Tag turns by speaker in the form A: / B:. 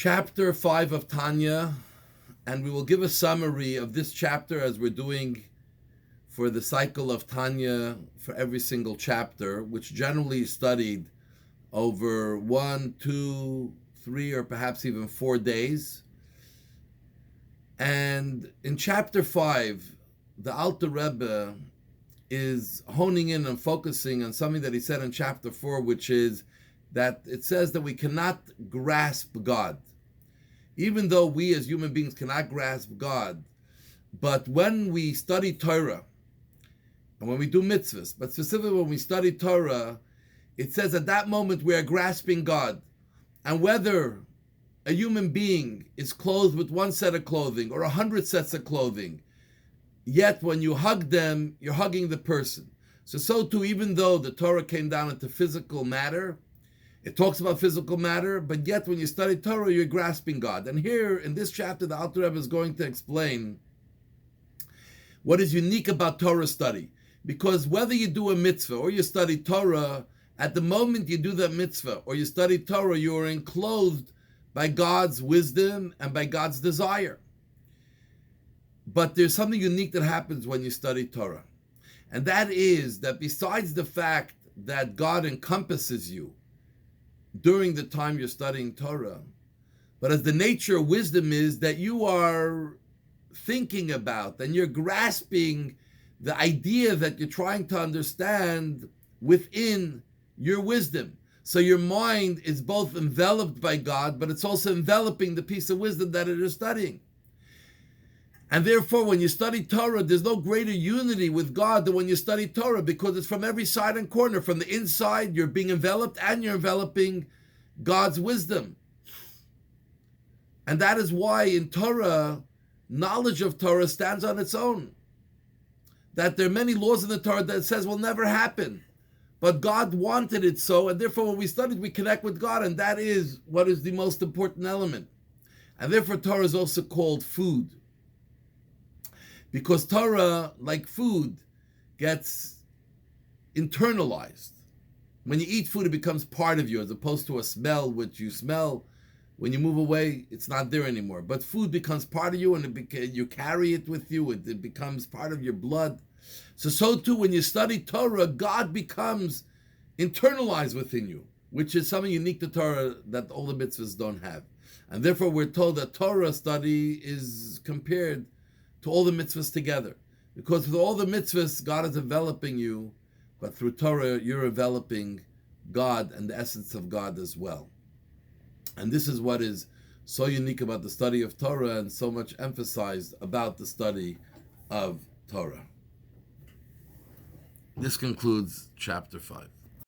A: Chapter 5 of Tanya, and we will give a summary of this chapter as we're doing for the cycle of Tanya for every single chapter, which generally is studied over 1, 2, 3, or perhaps even 4 days. And in chapter 5, the Alter Rebbe is honing in and focusing on something that he said in chapter 4, which is that it says that we cannot grasp God. Even though we as human beings cannot grasp God, but when we study Torah, and when we do mitzvahs, but specifically when we study Torah, it says at that moment we are grasping God. And whether a human being is clothed with one set of clothing or 100 sets of clothing, yet when you hug them, you're hugging the person. So too, even though the Torah came down into physical matter, it talks about physical matter, but yet when you study Torah, you're grasping God. And here in this chapter, the Alter Rebbe is going to explain what is unique about Torah study. Because whether you do a mitzvah or you study Torah, at the moment you do that mitzvah or you study Torah, you are enclosed by God's wisdom and by God's desire. But there's something unique that happens when you study Torah. And that is that besides the fact that God encompasses you during the time you're studying Torah, but as the nature of wisdom is that you are thinking about and you're grasping the idea that you're trying to understand within your wisdom. So your mind is both enveloped by God, but it's also enveloping the piece of wisdom that it is studying. And therefore, when you study Torah, there's no greater unity with God than when you study Torah, because it's from every side and corner. From the inside, you're being enveloped and you're enveloping God's wisdom. And that is why in Torah, knowledge of Torah stands on its own. That there are many laws in the Torah that it says will never happen. But God wanted it so, and therefore when we studied, we connect with God, and that is what is the most important element. And therefore Torah is also called food. Because Torah, like food, gets internalized. When you eat food, it becomes part of you, as opposed to a smell which you smell. When you move away, it's not there anymore. But food becomes part of you, and you carry it with you. It becomes part of your blood. So too, when you study Torah, God becomes internalized within you, which is something unique to Torah that all the mitzvahs don't have. And therefore, we're told that Torah study is compared to all the mitzvahs together. Because with all the mitzvahs, God is enveloping you, but through Torah, you're enveloping God and the essence of God as well. And this is what is so unique about the study of Torah and so much emphasized about the study of Torah. This concludes chapter 5.